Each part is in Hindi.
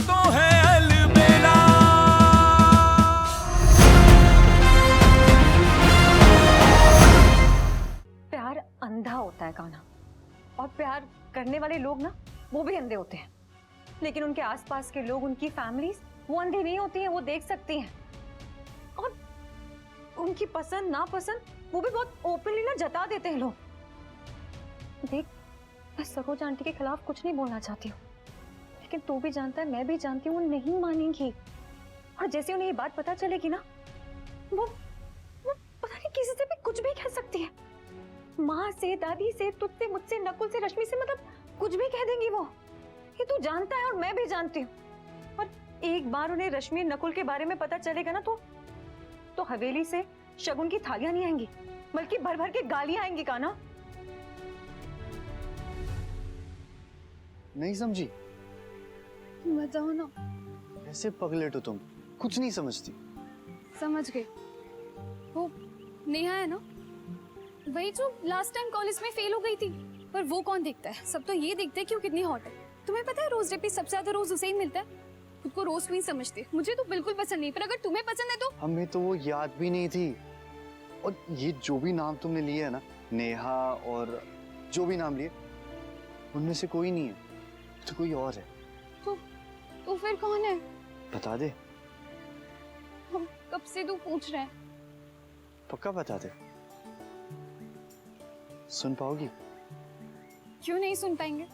तो है अलबेला। प्यार अंधा होता है कान्हा, और प्यार करने वाले लोग ना वो भी अंधे होते हैं, लेकिन उनके आसपास के लोग, उनकी फैमिलीज वो अंधी नहीं होती हैं, वो देख सकती हैं। और उनकी पसंद नापसंद वो भी बहुत ओपनली ना जता देते हैं लोग। देख, मैं सरोज आंटी के खिलाफ कुछ नहीं बोलना चाहती हूँ, लेकिन तू भी जानता है, मैं भी जानती हूँ, वो नहीं मानेंगी। और जैसे उन्हें ये बात पता चलेगी ना, वो पता नहीं किसी से भी कुछ भी कह सकती है। माँ से, दादी से, तुझसे, मुझसे, नकुल से, रश्मि से, मतलब कुछ भी कह देंगी वो। ये तू जानता है और मैं भी जानती हूँ। और एक बार उन्हें रश्मि नकुल के बारे में पता चलेगा ना, तो हवेली से शगुन की थालियां नहीं आएंगी, बल्कि भर भर के गालियां आएंगी। कान्हा, नहीं समझी? बताओ ना। ऐसे पगलेट हो तुम, कुछ नहीं समझती। समझ गई। वो नेहा है ना, वही जो लास्ट टाइम कॉलेज में फेल हो गई थी। पर वो कौन देखता है, सब तो ये देखते हैं कि वो कितनी हॉट है। तुम्हें पता है रोज डे पे सबसे ज्यादा रोज उसे ही मिलता है। खुद को रोज क्वीन समझते। मुझे तो बिल्कुल पसंद नहीं, पर अगर तुम्हें पसंद है तो। हमें तो वो याद भी नहीं थी। और ये जो भी नाम तुमने लिए है ना, नेहा और जो भी नाम लिए, उनमें से कोई नहीं है, तो कोई और है। तो फिर कौन है? बता दे। हम कब से तू पूछ रहे हैं। पक्का बता दे। सुन पाओगी? क्यों नहीं सुन पाएंगे,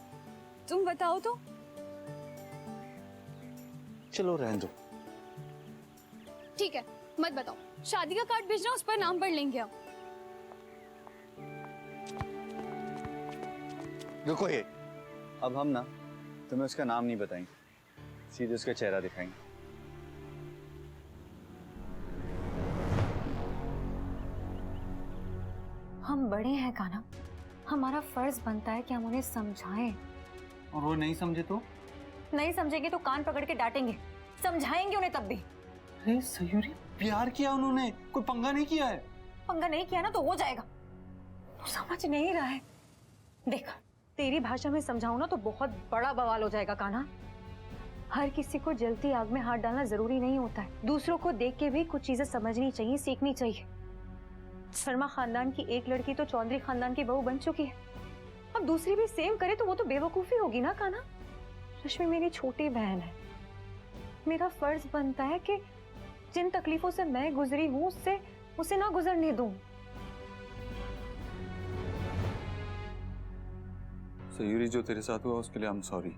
तुम बताओ तो। चलो रहने दो। ठीक है, मत बताओ। शादी का कार्ड भेजना, उस पर नाम पढ़ लेंगे हम। रुको, ये अब हम ना तुम्हें उसका नाम नहीं बताएंगे, सीधे उसका चेहरा दिखाएंगे। हम बड़े हैं कान्हा, हमारा फर्ज बनता है कि हम उन्हें समझाएं। और वो नहीं समझे तो? नहीं समझेंगे तो कान पकड़ के डांटेंगे, समझाएंगे उन्हें तब भी। अरे सयूरी, प्यार किया उन्होंने, कोई पंगा नहीं किया है। पंगा नहीं किया ना तो हो जाएगा। तू समझ नहीं रहा है। देख, तेरी भाषा में समझाऊं ना तो बहुत बड़ा बवाल हो जाएगा कान्हा। हर किसी को जलती आग में हाथ डालना जरूरी नहीं होता है। दूसरों को देख के भी कुछ चीजें समझनी चाहिए, सीखनी चाहिए। शर्मा खानदान की एक लड़की तो चौधरी खानदान की बहू बन चुकी है, अब दूसरी भी सेम करे तो वो तो बेवकूफी होगी ना कान्हा। रश्मि मेरी छोटी बहन है, मेरा फर्ज बनता है कि जिन तकलीफों से मैं गुजरी हूँ उससे उसे ना गुजरने दूं। सयूरी, जो तेरे साथ हुआ उसके लिए हम सॉरी,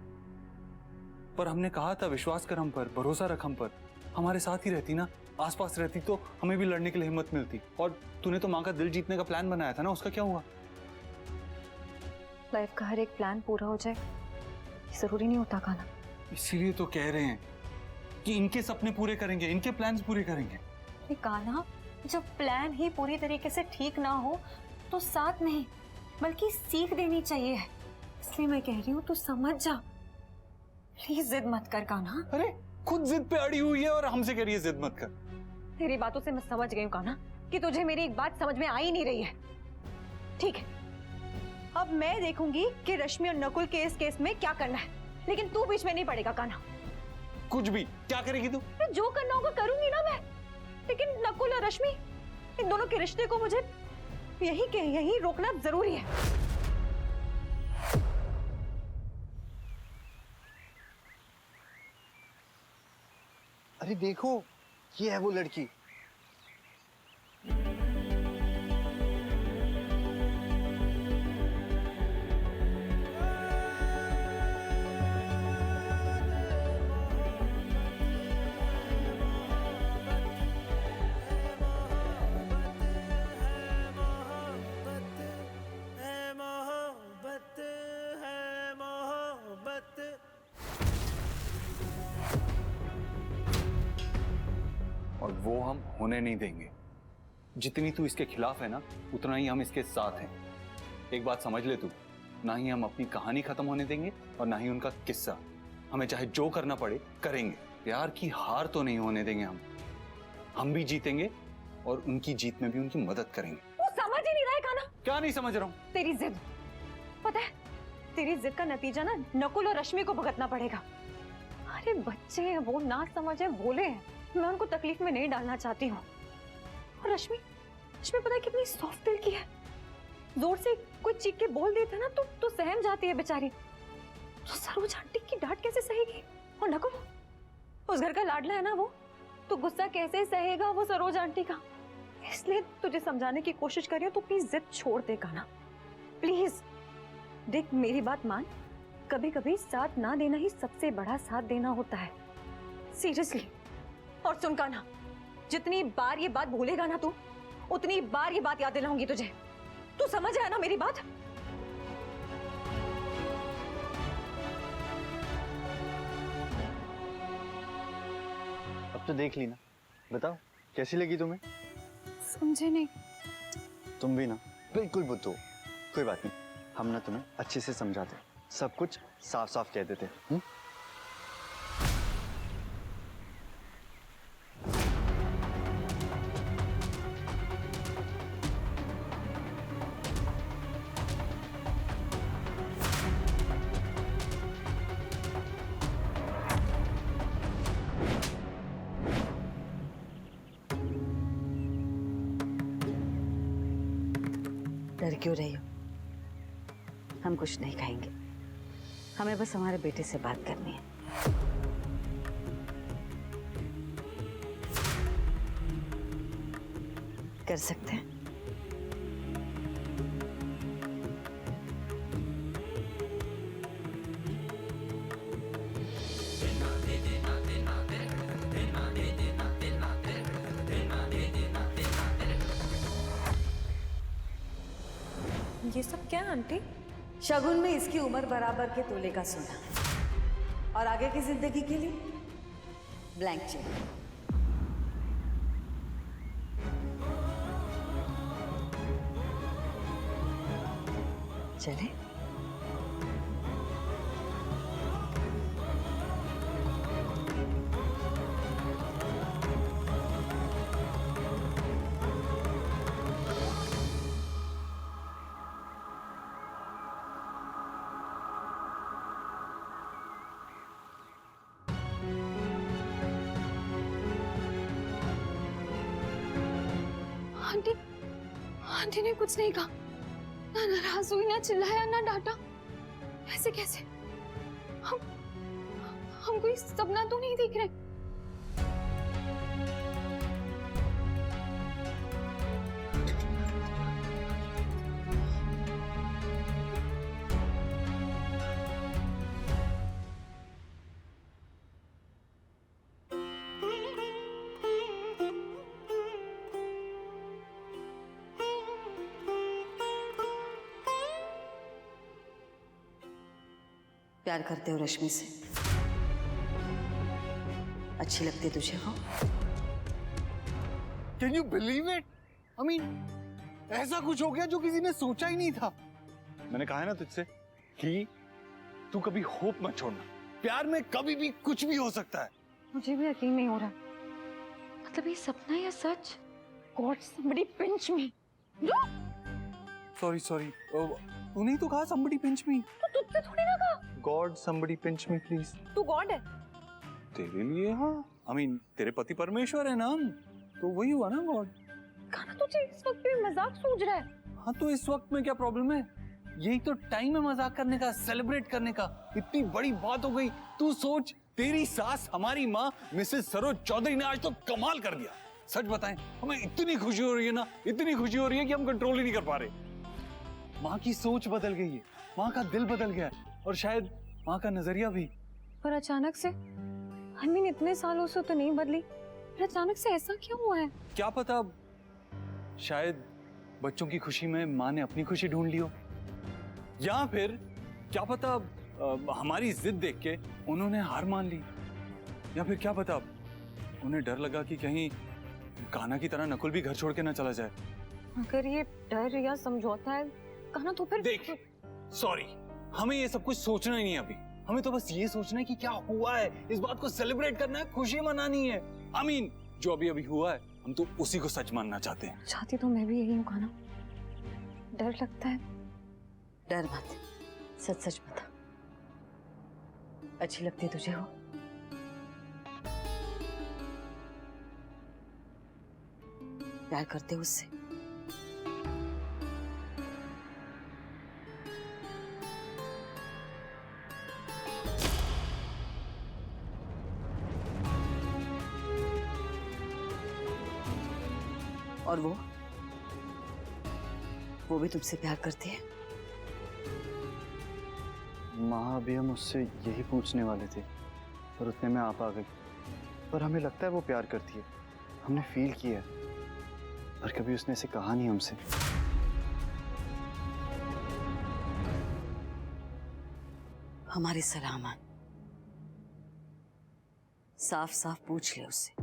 पर हमने कहा था विश्वास कर हम पर, भरोसा रख हम पर। हमारे साथ ही रहती ना, आसपास रहती तो हमें भी लड़ने के लिए हिम्मत मिलती। और तूने तो माँ का दिल जीतने का प्लान बनाया था ना, उसका क्या हुआ? लाइफ का हर एक प्लान पूरा हो जाए जरूरी नहीं होता कान्हा। इसीलिए तो कह रहे हैं कि इनके सपने पूरे करेंगे, इनके प्लान्स पूरे करेंगे। कान्हा, जब प्लान ही पूरी तरीके से ठीक ना हो तो साथ नहीं बल्कि सीख देनी चाहिए, इसलिए मैं कह रही हूँ तू समझ जा। प्लीज जिद मत कर कान्हा। अरे खुद जिद पे अड़ी हुई है और हमसे कह रही है जिद मत कर। तेरी बातों से मैं समझ गई हूँ कान्हा कि तुझे मेरी एक बात समझ में आ ही नहीं रही है। ठीक है, अब मैं देखूंगी कि रश्मि और नकुल के इस केस में क्या करना है, लेकिन तू बीच में नहीं पड़ेगा कान्हा। कुछ भी? क्या करेगी तू? जो करना होगा करूंगी ना मैं, लेकिन नकुल और रश्मि, इन दोनों के रिश्ते को मुझे यही रोकना जरूरी है। अरे देखो, ये है वो लड़की। और वो हम होने नहीं देंगे। जितनी तू इसके खिलाफ है ना, उतना ही हम इसके साथ हैं। एक बात समझ ले तू, ना ही हम अपनी कहानी खत्म होने देंगे और ना ही उनका किस्सा। हमें चाहे जो करना पड़े करेंगे। प्यार की हार तो नहीं होने देंगे हम भी जीतेंगे और उनकी जीत में भी उनकी मदद करेंगे। वो समझ ही नहीं रहा है कान्हा। क्या नहीं समझ रहा हूँ? तेरी जिद, पता है तेरी जिद का नतीजा ना नकुल और रश्मि को भुगतना पड़ेगा। अरे बच्चे हैं वो, ना समझ है, भोले हैं, मैं उनको तकलीफ में नहीं डालना चाहती हूँ। और रश्मि रश्मि पता है कितनी सॉफ्ट दिल की है, जोर से कोई चीख के बोल देता ना तो सहम जाती है बेचारी। तो सरोज आंटी की डांट कैसे सहेगी? और नको उस घर का लाडला है ना वो, तो गुस्सा कैसे सहेगा वो सरोज आंटी का? इसलिए तुझे समझाने की कोशिश कर रही हूँ, तो प्लीज जिद छोड़ दे कान्हा, प्लीज। देख मेरी बात मान, कभी कभी साथ ना देना ही सबसे बड़ा साथ देना होता है, सीरियसली। और सुन कान्हा, जितनी बार ये बात भूलेगा ना तू, उतनी बार ये बात याद दिलाऊंगी तुझे। तू समझ आया ना मेरी बात? अब तो देख ली ना, बताओ कैसी लगी तुम्हें? समझे नहीं। तुम भी ना बिल्कुल बुद्धू। कोई बात नहीं, हम ना तुम्हें अच्छे से समझाते, सब कुछ साफ साफ कह देते। डर क्यों रही हो? हम कुछ नहीं खाएंगे, हमें बस हमारे बेटे से बात करनी है। कर सकते हैं? ये सब क्या है आंटी? शगुन में इसकी उम्र बराबर के तोले का सोना और आगे की जिंदगी के लिए ब्लैंक चेक। चले? आंटी आंटी ने कुछ नहीं कहा, ना नाराज हुई, ना चिल्लाया, ना डांटा। ऐसे कैसे? हम कोई सपना तो नहीं देख रहे? प्यार करते हो रश्मि से? अच्छी लगती तुझे हो? Can you believe it? I mean, ऐसा कुछ हो गया जो किसी ने सोचा ही नहीं था। मैंने कहा है ना तुझसे कि तू कभी होप मत छोड़ना, प्यार में कभी भी कुछ भी हो सकता है। मुझे भी यकीन नहीं हो रहा, मतलब ये सपना या सच? God somebody pinch me। Sorry तूने ही तो कहा somebody pinch me। तो तुझसे थोड़ी ना कहा। God somebody pinch me please। तू गॉड है? तेरे लिए हाँ, I mean तेरे पति परमेश्वर है ना हम, तो वही हुआ ना गॉड। कान्हा तुझे इस वक्त भी मजाक सूझ रहा है? हाँ तो इस वक्त में क्या प्रॉब्लम है? यही तो टाइम है मजाक करने का, सेलिब्रेट करने का। इतनी बड़ी बात हो गई। तू सोच, तेरी सास हमारी माँ मिसेस सरोज चौधरी ने आज तो कमाल कर दिया। सच बताएं, हमें इतनी खुशी हो रही है ना, इतनी खुशी हो रही है कि हम कंट्रोल ही नहीं कर पा रहे। माँ की सोच बदल गई है, माँ का दिल बदल गया है, और शायद माँ का नजरिया भी। पर अचानक से, I mean, इतने सालों से तो नहीं बदली, पर अचानक से ऐसा क्यों हुआ है? क्या पता, शायद बच्चों की खुशी में माँ ने अपनी खुशी ढूंढ ली हो, या फिर क्या पता हमारी जिद देख के उन्होंने हार मान ली, या फिर क्या पता उन्हें डर लगा कि कहीं कान्हा की तरह नकुल भी घर छोड़ के ना चला जाए। अगर ये डर या समझौता है कान्हा, तो फिर देख, सॉरी, हमें ये सब कुछ सोचना ही नहीं अभी। हमें तो बस ये सोचना है कि क्या हुआ है, इस बात को सेलिब्रेट करना है, खुशी मनानी है। I mean, जो अभी अभी हुआ है हम तो उसी को सच मानना चाहते हैं। चाहती तो मैं भी यही हूँ कान्हा, डर लगता है। डर मत, सच सच बता, अच्छी लगती तुझे हो? प्यार करते हो उससे? और वो भी तुमसे प्यार करती है? माँ, अभी हम उससे यही पूछने वाले थे और उतने में आप आ गई। पर हमें लगता है वो प्यार करती है, हमने फील किया है, पर कभी उसने ऐसे कहा नहीं हमसे। हमारी सलाह मान, साफ साफ पूछ ले उससे,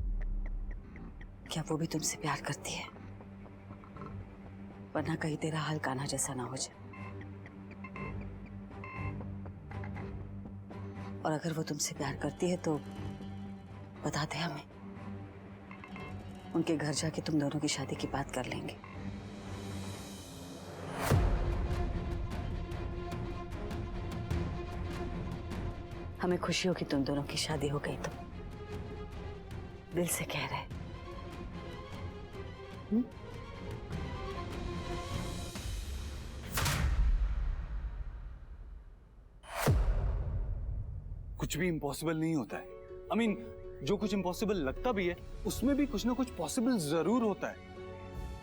क्या वो भी तुमसे प्यार करती है? वरना कहीं तेरा हाल कान्हा जैसा ना हो जाए। और अगर वो तुमसे प्यार करती है तो बता दे हमें, उनके घर जाके तुम दोनों की शादी की बात कर लेंगे। हमें खुशी होगी तुम दोनों की शादी हो गई तो, दिल से कह रहे। कुछ भी इम्पॉसिबल नहीं होता है। I mean, जो कुछ इम्पॉसिबल लगता भी है उसमें भी कुछ ना कुछ पॉसिबल जरूर होता है।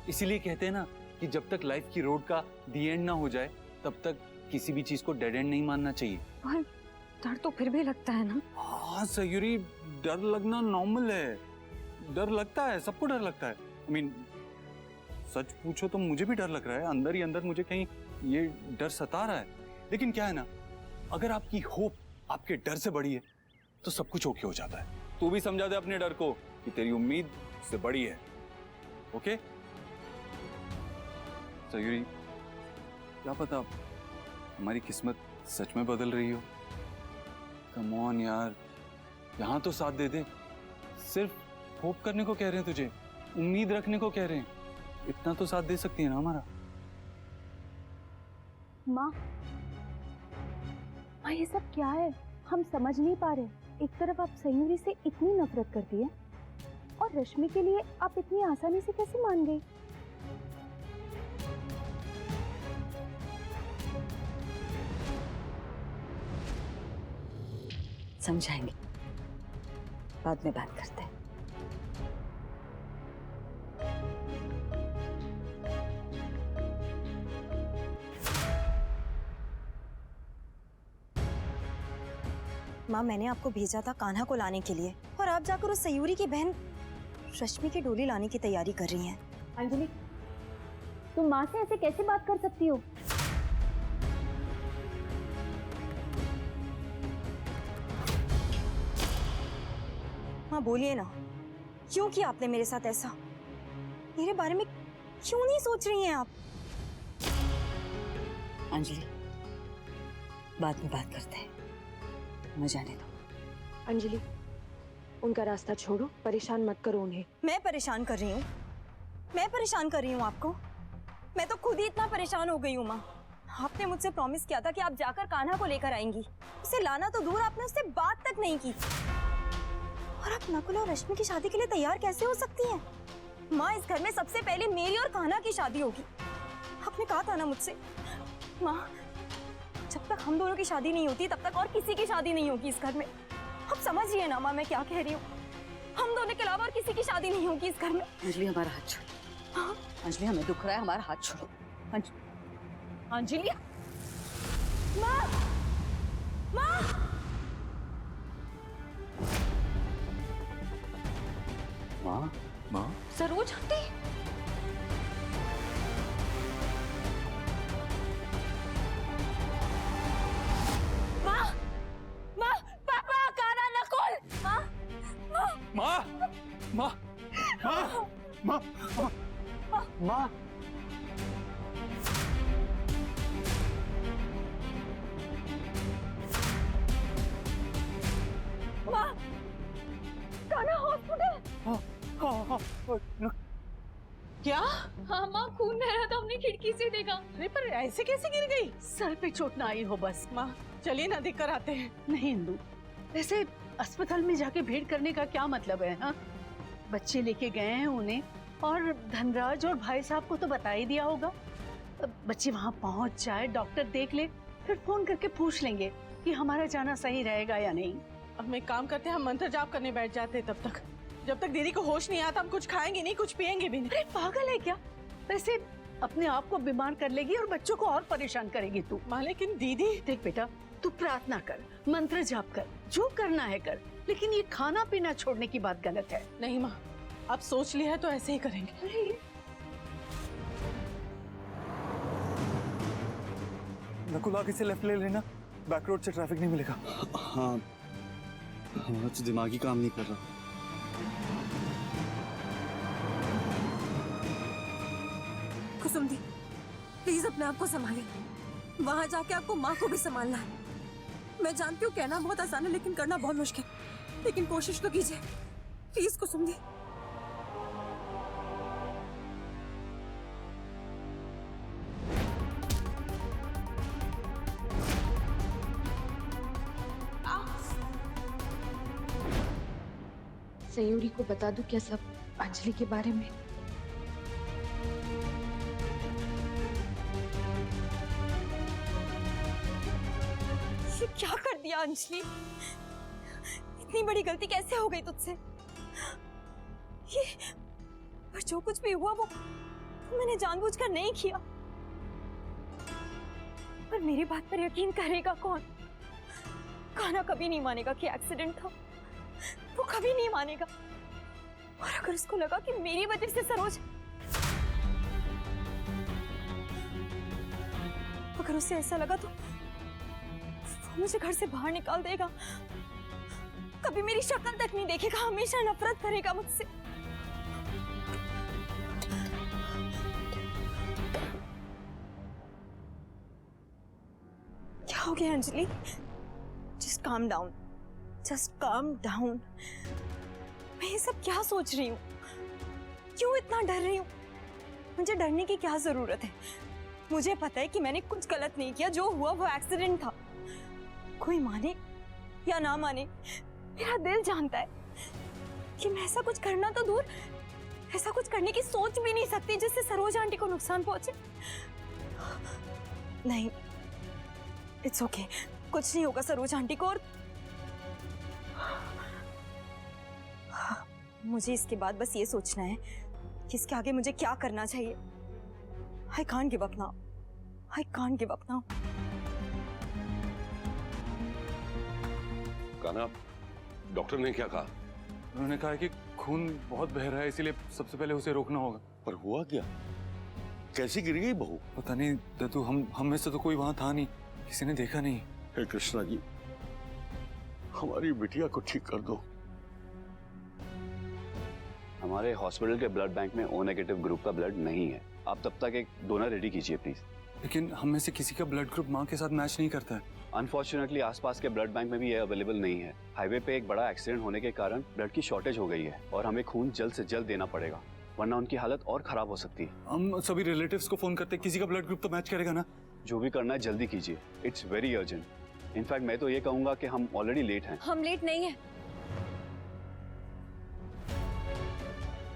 इसीलिए कहते हैं ना कि जब तक लाइफ की रोड का दी एंड ना हो जाए तब तक किसी भी चीज को डेड एंड नहीं मानना चाहिए। पर डर तो फिर भी लगता है ना। हाँ सयूरी, डर लगना नॉर्मल है, डर लगता है, सबको डर लगता है। I mean, सच पूछो तो मुझे भी डर लग रहा है, अंदर ही अंदर मुझे कहीं ये डर सता रहा है। लेकिन क्या है ना, अगर आपकी होप आपके डर से बड़ी है तो सब कुछ ओके हो जाता है। तू भी समझा दे अपने डर को कि तेरी उम्मीद से बड़ी है। ओके सयूरी, क्या पता हमारी किस्मत सच में बदल रही हो। कम ऑन यार, यहां तो साथ दे दे। सिर्फ होप करने को कह रहे हैं तुझे, उम्मीद रखने को कह रहे हैं, इतना तो साथ दे सकती है ना हमारा। माँ, ये सब क्या है? हम समझ नहीं पा रहे। एक तरफ आप सयूरी से इतनी नफरत करती है और रश्मि के लिए आप इतनी आसानी से कैसे मान गई? समझाएंगे, बाद में बात करते हैं। माँ, मैंने आपको भेजा था कान्हा को लाने के लिए और आप जाकर उस सयूरी की बहन रश्मि की डोली लाने की तैयारी कर रही हैं। अंजलि, तुम माँ से ऐसे कैसे बात कर सकती हो? माँ बोलिए ना, क्यों किया आपने मेरे साथ ऐसा? मेरे बारे में क्यों नहीं सोच रही हैं आप? अंजलि, बाद में बात करते हैं, मुझे जाने दो। अंजलि, उनका रास्ता छोड़ो, परेशान मत करो उन्हें। मैं परेशान कर रही हूँ? मैं परेशान कर रही हूँ आपको? मैं तो खुद ही इतना परेशान हो गई हूँ माँ। आपने मुझसे प्रॉमिस किया था कि आप जाकर कान्हा को लेकर आएंगी, उसे लाना तो दूर, आपने उससे बात तक नहीं की। और आप नकुल और रश्मि की शादी के लिए तैयार कैसे हो सकती हैं? माँ, इस घर में सबसे पहले मेरी और कान्हा की शादी होगी। आपने कहा था ना मुझसे। माँ, जब तक हम दोनों की शादी नहीं होती तब तक और किसी की शादी नहीं होगी इस घर में। आप समझिए ना माँ, मैं क्या कह रही हूँ। हम दोनों के अलावा और किसी की शादी नहीं होगी इस घर में। अंजलि, हमारा हाथ छोड़ो। हाँ? अंजलि, हमें दुख रहा है, हमारा हाथ छोड़ो। अंजलि, माँ, माँ, माँ, माँ, सरोज आंटी, माँ, माँ, पापा, कान्हा, नकुल, माँ, माँ, माँ, माँ, माँ, माँ, माँ, माँ, कान्हा हॉस्पिटल। क्या? हाँ माँ, खून बह रहा था, हमने खिड़की से देखा। अरे पर ऐसे कैसे गिर गई? सर पे चोट ना आई हो बस। माँ, चलिए ना देख कर आते हैं। नहीं इंदु, वैसे अस्पताल में जाके भीड़ करने का क्या मतलब है? हाँ, बच्चे लेके गए हैं, उन्हें और धनराज और भाई साहब को तो बता ही दिया होगा। बच्ची वहां पहुंच जाए, डॉक्टर देख ले, फिर फोन करके पूछ लेंगे कि हमारा जाना सही रहेगा या नहीं। अब हम एक काम करते हैं, हम मंत्र जाप करने बैठ जाते हैं। तब तक जब तक दीदी को होश नहीं आता हम कुछ खाएंगे नहीं, कुछ पिएंगे भी नहीं। अरे पागल है क्या? वैसे अपने आप को बीमार कर लेगी और बच्चों को और परेशान करेगी तू। माँ लेकिन दीदी। देख बेटा, तू प्रार्थना कर, मंत्र जाप कर, जो करना है कर, लेकिन ये खाना पीना छोड़ने की बात गलत है। नहीं माँ, अब सोच लिया है तो ऐसे ही करेंगे। नकुल आगे से लेफ्ट ले लेना, बैक रोड से ट्रैफिक नहीं मिलेगा। हाँ, हमारा तो दिमागी काम नहीं कर रहा। कुसुम दी, प्लीज अपने आप को संभालिए। वहां जाके आपको माँ को भी संभालना है। मैं जानती हूँ कहना बहुत आसान है लेकिन करना बहुत मुश्किल, लेकिन कोशिश तो कीजिए प्लीज कुसुम दी। सयूरी को बता दूं क्या सब अंजलि के बारे में? ये क्या कर दिया अंजलि? इतनी बड़ी गलती कैसे हो गई तुझसे? ये पर जो कुछ भी हुआ वो मैंने जानबूझकर नहीं किया। पर मेरी बात पर यकीन करेगा कौन? कान्हा कभी नहीं मानेगा कि एक्सीडेंट था, वो कभी नहीं मानेगा। और अगर उसको लगा कि मेरी वजह से सरोज, अगर उसे ऐसा लगा तो वो मुझे घर से बाहर निकाल देगा, कभी मेरी शक्ल तक नहीं देखेगा, हमेशा नफरत करेगा मुझसे। क्या हो गया Anjali? Just calm down, just calm down. मैं ये सब क्या सोच रही हूँ? क्यों इतना डर रही हूँ? मुझे डरने की क्या जरूरत है? मुझे पता है कि मैंने कुछ गलत नहीं किया, जो हुआ वो एक्सीडेंट था। कोई माने या ना माने, मेरा दिल जानता है कि मैं ऐसा कुछ करना तो दूर, ऐसा कुछ करने की सोच भी नहीं सकती जिससे सरोज आंटी को नुकसान पहुंचे। नहीं, इट्स ओके, कुछ नहीं होगा सरोज आंटी को। और मुझे इसके बाद बस ये सोचना है कि इसके आगे मुझे क्या करना चाहिए। I can't give up now. I can't give up now. Kanha, doctor ने क्या कहा? उन्होंने कहा कि खून बहुत बह रहा है, इसीलिए सबसे पहले उसे रोकना होगा। पर हुआ क्या? कैसे गिर गई बहू? पता नहीं दद्दू, हम में से तो कोई वहां था नहीं, किसी ने देखा नहीं। हे कृष्णा जी, हमारी बिटिया को ठीक कर दो। हमारे हॉस्पिटल के ब्लड बैंक में ओ नेगेटिव ग्रुप का ब्लड नहीं है। आप तब तक एक डोनर रेडी कीजिए प्लीज। लेकिन हम में से किसी का ब्लड ग्रुप माँ के साथ मैच नहीं करता है। अनफॉर्चुनेटली आसपास के ब्लड बैंक में भी ये अवेलेबल नहीं है। हाईवे पे एक बड़ा एक्सीडेंट होने के कारण ब्लड की शॉर्टेज हो गई है और हमें खून जल्द से जल्द देना पड़ेगा, वरना उनकी हालत और खराब हो सकती है। हम सभी रिलेटिव्स को फोन करते, किसी का ब्लड ग्रुप तो मैच करेगा ना। जो भी करना है जल्दी कीजिए, इट्स वेरी अर्जेंट। इनफैक्ट मैं तो ये कहूंगा कि हम ऑलरेडी लेट हैं। हम लेट नहीं है,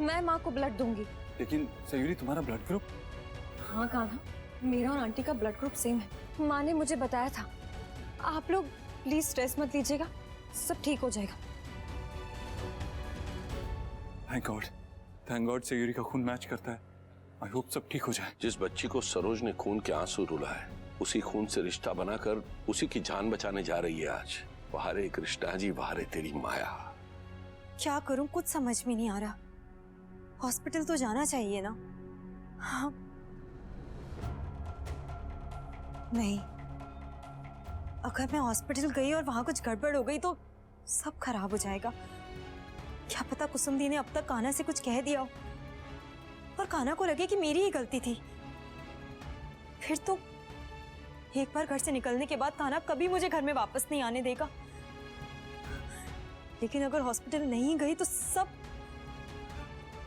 मैं माँ को ब्लड दूंगी। लेकिन सयूरी, तुम्हारा ब्लड ग्रुप? हाँ कान्हा, मेरा और आंटी का ब्लड ग्रुप सेम है। माँ ने मुझे बताया था। आप लोग प्लीज स्ट्रेस मत लीजिएगा, सब ठीक हो जाएगा। थैंक गॉड सयूरी का खून मैच करता है। आई होप सब ठीक हो जाए। जिस बच्ची को सरोज ने खून के आंसू रुला है, उसी खून से रिश्ता बनाकर उसी की जान बचाने जा रही है आज। वाह रे कृष्णा जी, वाह रे तेरी माया। क्या करूं, कुछ समझ में नहीं आ रहा। हॉस्पिटल तो जाना चाहिए ना? हाँ, नहीं, अगर मैं हॉस्पिटल गई और वहां कुछ गड़बड़ हो गई तो सब खराब हो जाएगा। क्या पता कुसुम दी ने अब तक कान्हा से कुछ कह दिया हो और कान्हा को लगे कि मेरी ही गलती थी। फिर तो एक बार घर से निकलने के बाद कान्हा कभी मुझे घर में वापस नहीं आने देगा। लेकिन अगर हॉस्पिटल नहीं गई तो सब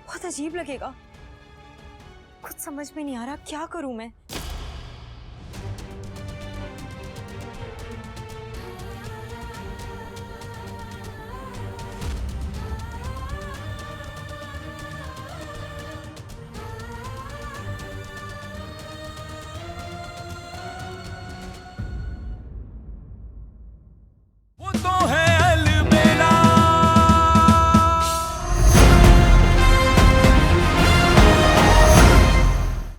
बहुत अजीब लगेगा। कुछ समझ में नहीं आ रहा, क्या करूं मैं?